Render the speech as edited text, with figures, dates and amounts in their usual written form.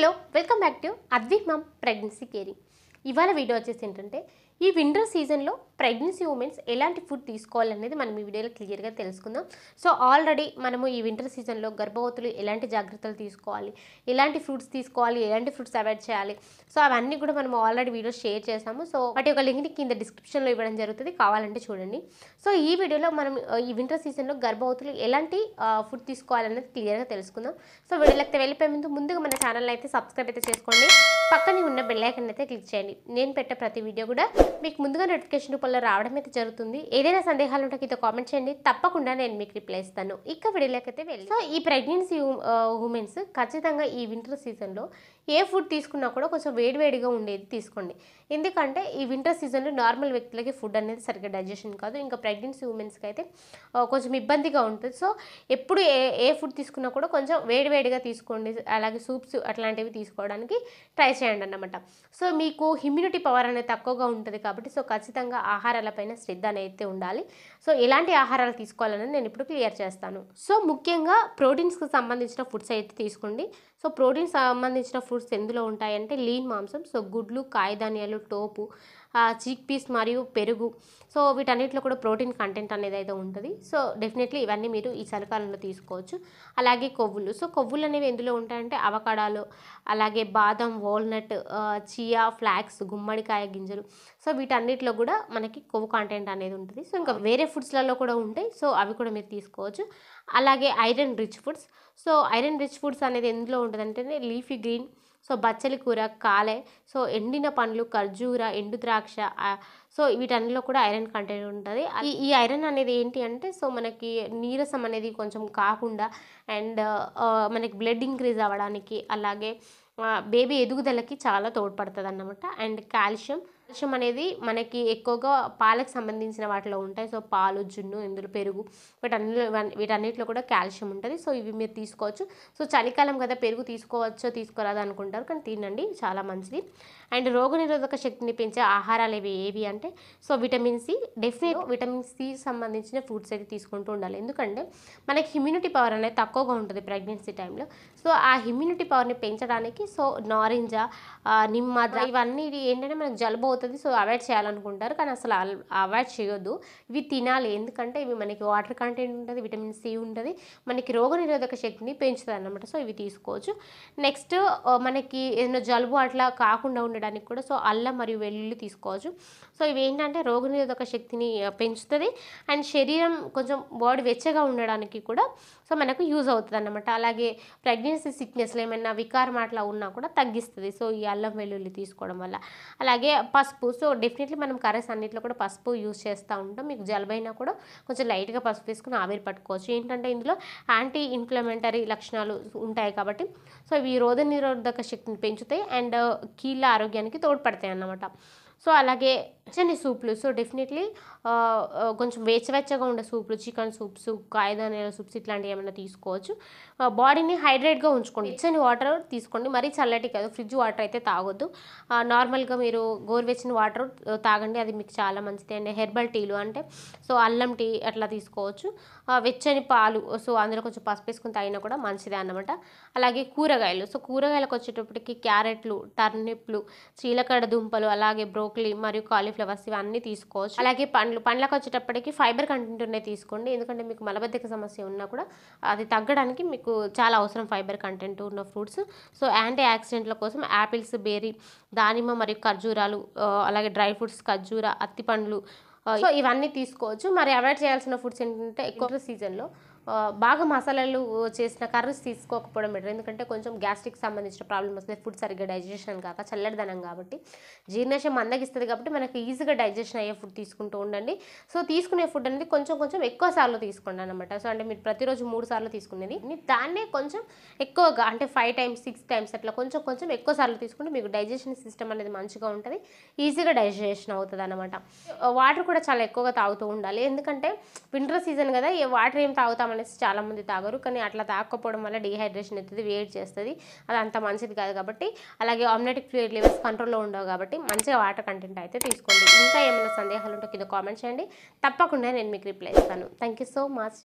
Hello welcome back to Advik mum pregnancy caring. ఇవాళ video వచ్చేసి ఏంటంటే ఈ వింటర్ సీజన్లో ప్రెగ్నెన్సీ ఉమెన్స్ ఎలాంటి ఫుడ్ తీసుకోవాలనేది మనం ఈ వీడియోలో క్లియర్గా తెలుసుకుందాం. సో ఆల్రెడీ మనము ఈ వింటర్ సీజన్లో గర్భవతులు ఎలాంటి జాగ్రత్తలు తీసుకోవాలి, ఎలాంటి ఫ్రూట్స్ తీసుకోవాలి, ఎలాంటి ఫ్రూట్స్ అవాయిడ్ చేయాలి, సో అవన్నీ కూడా మనం ఆల్రెడీ వీడియో షేర్ చేసాము. సో వాటి యొక్క లింక్ని కింద డిస్క్రిప్షన్లో ఇవ్వడం జరుగుతుంది, కావాలంటే చూడండి. సో ఈ వీడియోలో మనం ఈ వింటర్ సీజన్లో గర్భవతులు ఎలాంటి ఫుడ్ తీసుకోవాలనేది క్లియర్గా తెలుసుకుందాం. సో వీడియోలోకి వెళ్ళిపోయే ముందుగా మన ఛానల్ అయితే సబ్స్క్రైబ్ అయితే చేసుకోండి, పక్కనే ఉన్న బెల్ ఐకాన్ అయితే క్లిక్ చేయండి. నేను పెట్టే ప్రతి వీడియో కూడా మీకు ముందుగా నోటిఫికేషన్ రూపంలో రావడం అయితే జరుగుతుంది. ఏదైనా సందేహాలు ఉంటే కింద కామెంట్ చేయండి, తప్పకుండా నేను మీకు రిప్లై ఇస్తాను. ఇక వీడియోలోకి అయితే వెళ్ళి, సో ఈ ప్రెగ్నెన్సీ ఉమెన్స్ ఖచ్చితంగా ఈ వింటర్ సీజన్లో ఏ ఫుడ్ తీసుకున్నా కూడా కొంచెం వేడివేడిగా ఉండేది తీసుకోండి. ఎందుకంటే ఈ వింటర్ సీజన్లో నార్మల్ వ్యక్తులకి ఫుడ్ అనేది సరిగ్గా డైజెషన్ కాదు, ఇంకా ప్రెగ్నెన్సీ ఉమెన్స్కి అయితే కొంచెం ఇబ్బందిగా ఉంటుంది. సో ఎప్పుడు ఏ ఫుడ్ తీసుకున్నా కూడా కొంచెం వేడివేడిగా తీసుకోండి, అలాగే సూప్స్ అట్లాంటివి తీసుకోవడానికి ట్రై చేయండి అన్నమాట. సో మీకు ఇమ్యూనిటీ పవర్ అనేది తక్కువగా ఉంటుంది కాబట్టి సో ఖచ్చితంగా ఆహారాలపైన శ్రద్ధ అనేది ఉండాలి. సో ఎలాంటి ఆహారాలు తీసుకోవాలని నేను ఇప్పుడు క్లియర్ చేస్తాను. సో ముఖ్యంగా ప్రోటీన్స్కి సంబంధించిన ఫుడ్స్ అయితే తీసుకోండి. సో ప్రోటీన్ సంబంధించిన ఫుడ్స్ ఎందులో ఉంటాయంటే లీన్ మాంసం, సో గుడ్లు, కాయధాన్యాలు, టోపు, చిక్ పీస్ మరియు పెరుగు. సో వీటన్నిటిలో కూడా ప్రోటీన్ కంటెంట్ అనేది అయితే ఉంటుంది. సో డెఫినెట్లీ ఇవన్నీ మీరు ఈ చలికాలంలో తీసుకోవచ్చు. అలాగే కొవ్వులు, సో కొవ్వులు అనేవి ఎందులో ఉంటాయంటే అవకాడాలు, అలాగే బాదం, వాల్నట్, చియా, ఫ్లాక్స్, గుమ్మడికాయ గింజలు. సో వీటన్నిటిలో కూడా మనకి కొవ్వు కంటెంట్ అనేది ఉంటుంది. సో ఇంకా వేరే ఫుడ్స్లలో కూడా ఉంటాయి, సో అవి కూడా మీరు తీసుకోవచ్చు. అలాగే iron rich foods, so iron rich foods అనేది ఎందులో ఉంటుందంటే లీఫీ గ్రీన్, సో బచ్చలి కూర, కాలే, సో ఎండిన పండ్లు, ఖర్జూర, ఎండు ద్రాక్ష, సో వీటన్నిటిలో కూడా ఐరన్ కంటెంట్ ఉంటుంది. ఈ ఐరన్ అనేది ఏంటి అంటే సో మనకి నీరసం అనేది కొంచెం కాకుండా అండ్ మనకి బ్లడ్ ఇంక్రీజ్ అవ్వడానికి, అలాగే బేబీ ఎదుగుదలకి చాలా తోడ్పడుతుంది అన్నమాట. అండ్ కాల్షియం అనేది మనకి ఎక్కువగా పాలకు సంబంధించిన వాటిలో ఉంటాయి. సో పాలు, జున్ను, ఇందులో పెరుగు, వీటన్నిటిలో కూడా కాల్షియం ఉంటుంది. సో ఇవి మీరు తీసుకోవచ్చు. సో చలికాలం కదా, పెరుగు తీసుకోవచ్చో తీసుకోరాదు అనుకుంటారు, కానీ తినండి, చాలా మంచిది. అండ్ రోగనిరోధక శక్తిని పెంచే ఆహారాలు ఏవి అంటే so vitamin C, definite vitamin C సంబంధించిన ఫ్రూట్స్ అయితే తీసుకుంటూ ఉండాలి. ఎందుకంటే మనకి ఇమ్యూనిటీ పవర్ అనేది తక్కువగా ఉంటుంది ప్రెగ్నెన్సీ టైంలో. సో ఆ ఇమ్యూనిటీ పవర్ని పెంచడానికి సో నారింజ, నిమ్మ, ఇవన్నీ ఏంటంటే మనకు జలుబు అవుతుంది, సో అవాయిడ్ చేయాలనుకుంటారు, కానీ అసలు అవాయిడ్ చేయొద్దు, ఇవి తినాలి. ఎందుకంటే ఇవి మనకి వాటర్ కంటెంట్ ఉంటుంది, విటమిన్ సి ఉంటుంది, మనకి రోగనిరోధక శక్తిని పెంచుతుంది అన్నమాట. సో ఇవి తీసుకోవచ్చు. నెక్స్ట్ మనకి ఏదైనా జలుబు అట్లా కాకుండా ఉండడానికి కూడా సో అల్లం మరియు వెల్లుల్లి తీసుకోవచ్చు. సో ఇవి ఏంటంటే రోగనిరోధక శక్తిని పెంచుతుంది అండ్ శరీరం కొంచెం బాడీ వెచ్చగా ఉండడానికి కూడా సో మనకు యూజ్ అవుతుంది అన్నమాట. అలాగే ప్రెగ్నెన్సీ సిక్నెస్లో ఏమైనా వికారం అట్లా ఉన్నా కూడా తగ్గిస్తుంది సో ఈ అల్లం వెల్లుల్లి తీసుకోవడం వల్ల. అలాగే పసుపు, సో డెఫినెట్లీ మనం కర్రీస్ అన్నింటిలో కూడా పసుపు యూజ్ చేస్తూ ఉంటాం. మీకు జలుబైనా కూడా కొంచెం లైట్గా పసుపు వేసుకుని ఆవిరి పట్టుకోవచ్చు. ఏంటంటే ఇందులో యాంటీ ఇన్ఫ్లమేటరీ లక్షణాలు ఉంటాయి కాబట్టి సో ఇవి రోగనిరోధక శక్తిని పెంచుతాయి అండ్ కీళ్ళ ఆరోగ్యానికి తోడ్పడతాయి అన్నమాట. సో అలాగే చిన్న సూప్లు, సో డెఫినెట్లీ కొంచెం వెచ్చగా ఉండే సూప్లు, చికెన్ సూప్స్, కాయధాన్యాల సూప్స్ ఇట్లాంటివి ఏమైనా తీసుకోవచ్చు. బాడీని హైడ్రేట్గా ఉంచుకోండి. వెచ్చని వాటర్ తీసుకోండి, మరీ చల్లటి కాదు, ఫ్రిడ్జ్ వాటర్ అయితే తాగొద్దు. నార్మల్గా మీరు గోరువెచ్చని వాటర్ తాగండి, అది మీకు చాలా మంచిది. అండ్ హెర్బల్ టీలు అంటే సో అల్లం టీ అట్లా తీసుకోవచ్చు. వెచ్చని పాలు, సో అందులో కొంచెం పసుపు వేసుకుని తాగినా కూడా మంచిదే అన్నమాట. అలాగే కూరగాయలు, సో కూరగాయలకు వచ్చేటప్పటికి క్యారెట్లు, టర్నిప్లు, చీలకడ దుంపలు, అలాగే బ్రోకలీ మరియు కాలీఫ్లవర్స్ ఇవన్నీ తీసుకోవచ్చు. అలాగే పండ్లకు వచ్చేటప్పటికి ఫైబర్ కంటెంట్ ఉన్నాయి తీసుకోండి, ఎందుకంటే మీకు మలబద్ధక సమస్య ఉన్నా కూడా అది తగ్గడానికి మీకు చాలా అవసరం ఫైబర్ కంటెంట్ ఉన్న ఫ్రూట్స్. సో యాంటీ ఆక్సిడెంట్ల కోసం యాపిల్స్, బేరీ, దానిమ్మ మరియు ఖర్జూరాలు, అలాగే డ్రై ఫ్రూట్స్, ఖర్జూర, అత్తిపండ్లు, సో ఇవన్నీ తీసుకోవచ్చు. మరి అవాయిడ్ చేయాల్సిన ఫుడ్స్ ఏంటంటే ఎక్కువ సీజన్లో బాగా మసాలాలు చేసిన కర్రీస్ తీసుకోకపోవడం బెటర్, ఎందుకంటే కొంచెం గ్యాస్ట్రిక్ సంబంధించిన ప్రాబ్లమ్ వస్తుంది. ఫుడ్ సరిగ్గా డైజెషన్ కాక చల్లటిదనం కాబట్టి జీర్ణశయం మందగిస్తుంది కాబట్టి మనకి ఈజీగా డైజెషన్ అయ్యే ఫుడ్ తీసుకుంటూ ఉండండి. సో తీసుకునే ఫుడ్ అనేది కొంచెం ఎక్కువ సార్లు తీసుకోండి అనమాట. సో అంటే మీరు ప్రతిరోజు 3 సార్లు తీసుకునేది దాన్నే కొంచెం ఎక్కువగా అంటే 5 times 6 times అట్లా కొంచెం ఎక్కువ సార్లు తీసుకుంటే మీకు డైజెషన్ సిస్టమ్ అనేది మంచిగా ఉంటుంది, ఈజీగా డైజెషన్ అవుతుంది అనమాట. వాటర్ కూడా చాలా ఎక్కువగా తాగుతూ ఉండాలి, ఎందుకంటే వింటర్ సీజన్ కదా, వాటర్ ఏం తాగుతాం అనేసి చాలామంది తాగరు, కానీ అట్లా తాగకపోవడం వల్ల డీహైడ్రేషన్ అవుతుంది, వేడి చేస్తుంది, అది అంత మంచిది కాదు కాబట్టి. అలాగే ఆమ్నెటిక్ ఫ్లూయిడ్ లెవెల్స్ కంట్రోల్లో ఉండవు కాబట్టి మంచిగా వాటర్ కంటెంట్ అయితే తీసుకోండి. ఇంకా ఏమైనా సందేహాలు ఉంటే కింద కామెంట్ చేయండి, తప్పకుండా నేను మీకు రిప్లై ఇస్తాను. Thank you so much.